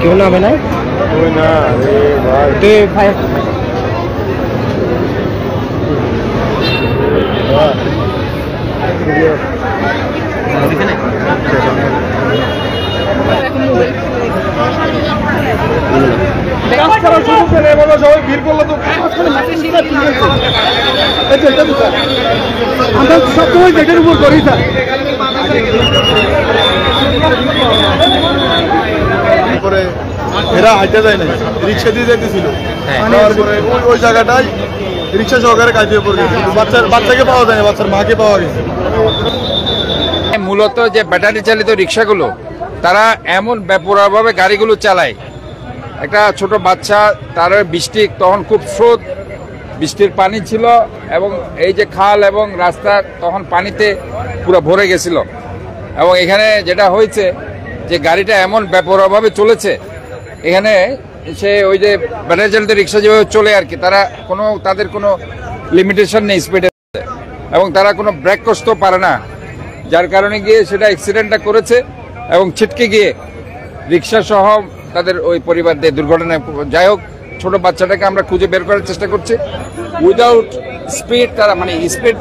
क्यों ना बनाए সবসময় যেটার উপর করি পরে এরা হাইটে যায় না, রিক্সা দিয়ে যাইতেছিল। তারপরে ওই জায়গাটায় রিক্সা সহকারে কাজ দিয়ে পড়ে গেছে। বাচ্চাকে পাওয়া যায় না, বাচ্চার মাকে পাওয়া গেছে। মূলত যে ব্যাটারি চালিত রিক্সাগুলো তারা এমন বেপরোয়াভাবে গাড়িগুলো চালায়। একটা ছোট বাচ্চা, তার বৃষ্টি তখন খুব স্রোত, বৃষ্টির পানি ছিল এবং এই যে খাল এবং রাস্তা তখন পানিতে পুরো ভরে গেছিল। এবং এখানে যেটা হয়েছে যে গাড়িটা এমন বেপরোয়াভাবে চলেছে, এখানে সে ওই যে ব্যাটারি চালিত রিক্সা যেভাবে চলে আর কি, তাদের কোনো লিমিটেশন নেই স্পিডে, এবং তারা কোনো ব্রেক কষতেও পারে না, যার কারণে গিয়ে সেটা অ্যাক্সিডেন্টটা করেছে এবং ছিটকে গিয়ে রিক্সা সহ তাদের ওই পরিবারদের দুর্ঘটনায়। যাই হোক, ছোট বাচ্চাটাকে আমরা খুঁজে বের করার চেষ্টা করছি। উইদাউট স্পিড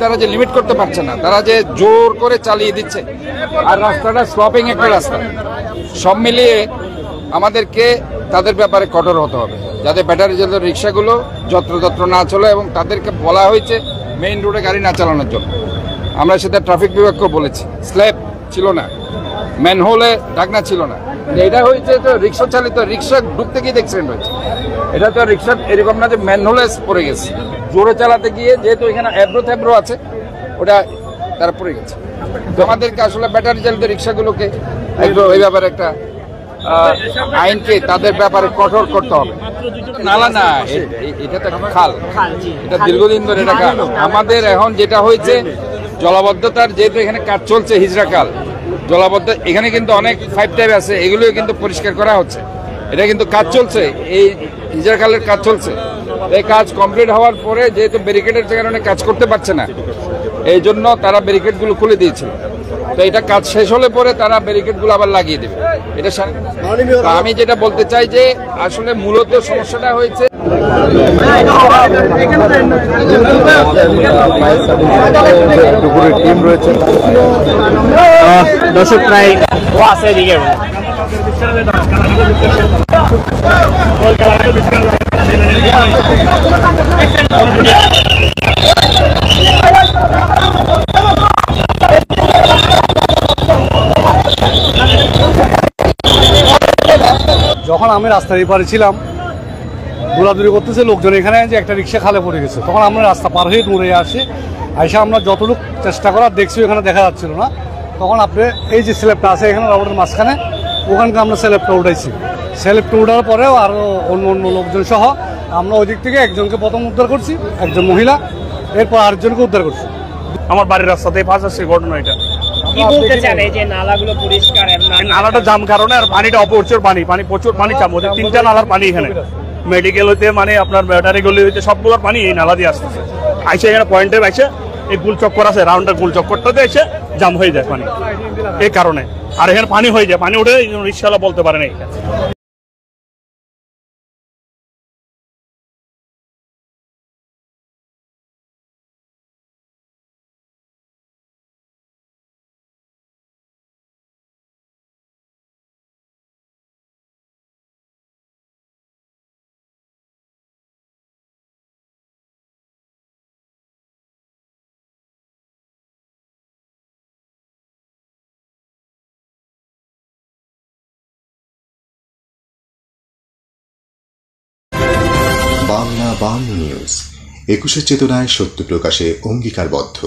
তারা যে লিমিট করতে পারছে না, তারা যে জোর করে চালিয়ে দিচ্ছে, আর রাস্তাটা স্লপিং একটা রাস্তা। সব মিলিয়ে আমাদেরকে তাদের ব্যাপারে কঠোর হতে হবে, যাতে ব্যাটারি চালিত রিক্সাগুলো যত্রতত্র না চলে, এবং তাদেরকে বলা হয়েছে মেইন রোডে গাড়ি না চালানোর জন্য। আমরা সেটা ট্রাফিক বিভাগকে বলেছি, স্ল্যাব ছিল না, ম্যানহোলে ঢাকনা ছিল না। এটা হয়েছে তো রিক্সা চালিত, রিক্সা ঢুকতে গিয়ে অ্যাক্সিডেন্ট হয়েছে। এটা তো রিক্সা এরকম না যে ম্যানহোলে পড়ে গেছে, জোরে চালাতে গিয়ে যেহেতু এখানে অ্যাব্রো আছে, ওটা তারা পড়ে গেছে। তো আমাদেরকে আসলে ব্যাটারি চালিত রিক্সাগুলোকে ওই ব্যাপারে একটা আইনকে তাদের ব্যাপারে কঠোর করতে হবে। নালা না, এটা তো খাল, এটা দীর্ঘদিন ধরে এটা খাল। আমাদের এখন যেটা হয়েছে জলাবদ্ধতার, যেহেতু এখানে কাজ চলছে, হিজড়া খাল জলাবদ্ধ, এখানে কিন্তু অনেক 5 টাইপ আছে, এগুলোও কিন্তু পরিষ্কার করা হচ্ছে। এটা কিন্তু কাজ চলছে, এই হিজড়া খালের কাজ চলছে। এই কাজ কমপ্লিট হওয়ার পরে যেহেতু ব্যারিকেডের কারণে কাজ করতে পারছে না, এই জন্য তারা ব্যারিকেডগুলো খুলে দিয়েছিল। তো এটা কাজ শেষ হলে পরে তারা ব্যারিকেডগুলো আবার লাগিয়ে দেবে। এটা আমি যেটা বলতে চাই যে আসলে মূলত সমস্যাটা হয়েছে টিম রয়েছে, দর্শক প্রায় আছে এদিকে। যখন আমি রাস্তার এপারে ছিলাম, দৌড়াদৌড়ি করতেছে লোকজন, এখানে যে একটা রিক্সা খালে পড়ে গেছে, তখন আমরা রাস্তা পার হয়ে দৌড়ে আসি। আইসা আমরা যতটুকু চেষ্টা করার দেখছি, এখানে দেখা যাচ্ছিল না। তখন আপনি এই যে স্ল্যাবটা আছে এখানে রোডের মাঝখানে, ওখানকে আমরা স্ল্যাবটা উঠাইছি। স্ল্যাবটা উঠার পরেও আরও অন্য লোকজন সহ আমরা ওই দিক থেকে একজনকে প্রথম উদ্ধার করছি, একজন মহিলা, এরপর আরেকজনকে উদ্ধার করছি। আমার বাড়ির রাস্তাতেই ফাঁস আছে ঘটনা। এটা কি বলতে চান এই যে নালাগুলো পরিষ্কার, নালাটা জাম কারণে, আর পানিটা অপরচর প্রচুর পানি চাপ, ওদের 3টা নালার পানি এখানে মেডিকেল হইতে আপনার ব্যাটারি গলি হইতে সবগুলোর পানি এই নালা দিয়ে আসতেছে। আইসে এখানে পয়েন্টের আইসে এই গোল চক্কর আছে, রাউন্ডের গোল চক্করটাতে এসে জাম হয়ে যায় পানি, এই কারণে। আর এখানে পানি হয়ে যায়, পানি উঠে রিক্সাওয়ালা বলতে পারে না। বাংলা নিউজ 21 চেতনায় সত্য প্রকাশে অঙ্গীকারবদ্ধ।